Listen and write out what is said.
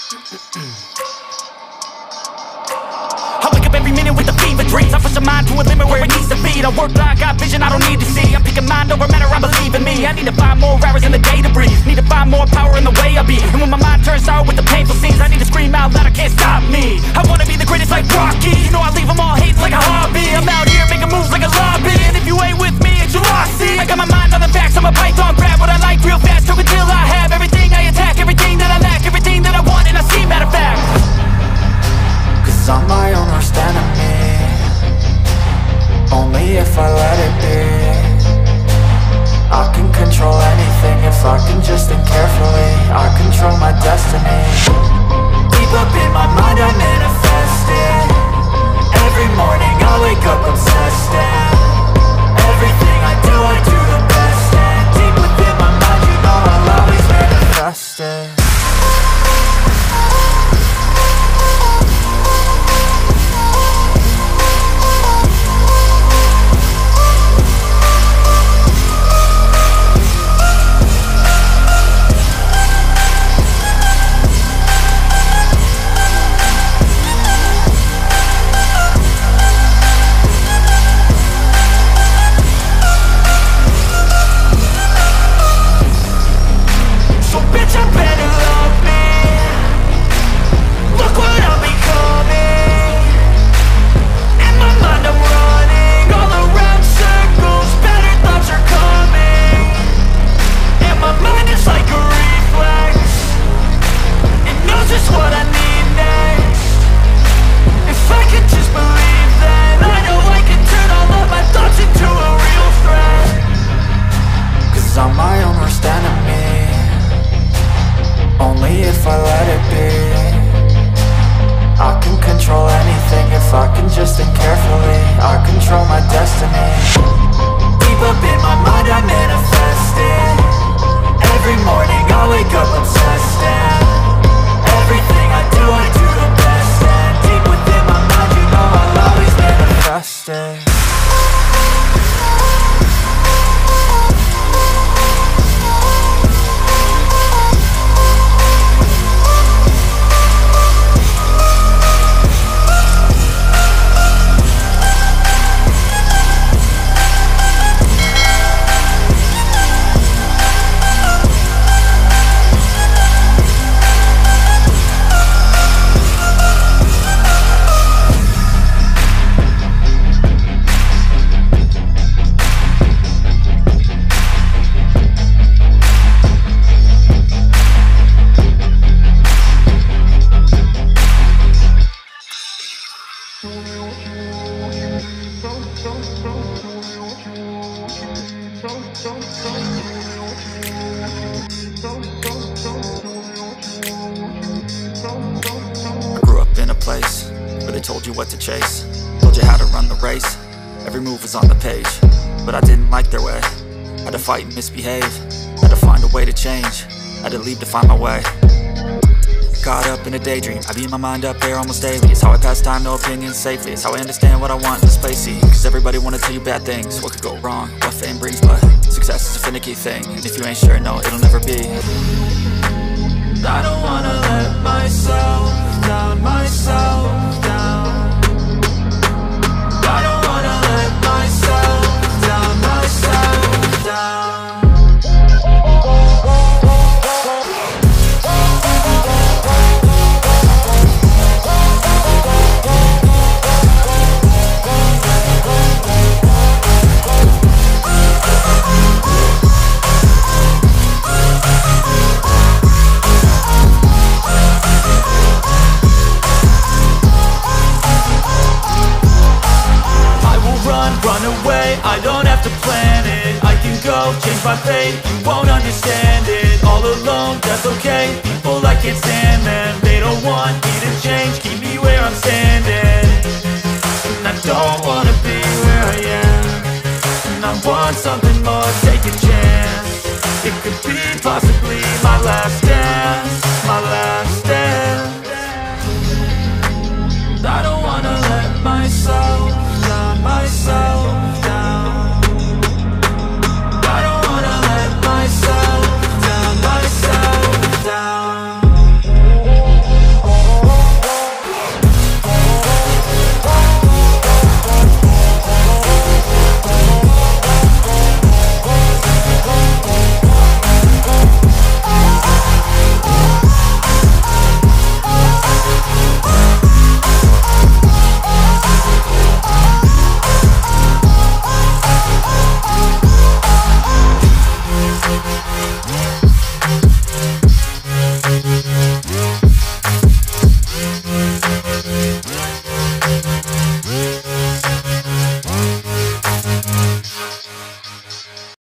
I wake up every minute with the fever dreams. I push my mind to a limit where it needs to be. I work blind, got vision I don't need to see. I'm picking mind over matter, I believe in me. I need to find more hours in the day to breathe. Need to find more power in the way I be. And when my mind turns sour with the painful scenes, I need to scream out loud, I can't stop me. I wanna be the greatest like Rocky. You know I leave them all hating like a hobby. I'm out here making moves like a lobby. And if you ain't with me, it's your loss, see. I got my mind on the facts, I'm a python, grab what I like real fast. Choke until I have everything I attack, everything that I lack, everything that I want and I see, matter of fact. Cause I'm my own worst enemy. Only if I let it be. I can control anything if I can just think carefully. I control my destiny. Deep up in my mind I manifest it. Every morning I wake up obsessed and everything I do the best. And deep within my mind you know I'll always manifest it. I'm my own worst enemy. Only if I let it be. I can control anything if I can just think carefully. I control my destiny. Deep up in my mind I manifest it. Every morning I wake up obsessed and everything I do the best. And deep within my mind you know I'll always manifest it. I grew up in a place where they told you what to chase, told you how to run the race, every move was on the page. But I didn't like their way, had to fight and misbehave, had to find a way to change, had to leave to find my way. Caught up in a daydream, I beat my mind up there almost daily. It's how I pass time, no opinions safely. It's how I understand what I want in this place, see. Cause everybody wanna tell you bad things, what could go wrong, what fame brings. But success is a finicky thing, and if you ain't sure, no, it'll never be. I don't wanna let myself down, myself down. I don't wanna let myself down, myself down. Run away, I don't have to plan it. I can go, change my fate, you won't understand it. All alone, that's okay, people I can't stand them. They don't want me to change, keep me where I'm standing. And I don't wanna be where I am, and I want something more, take a chance. It could be possibly my last stand.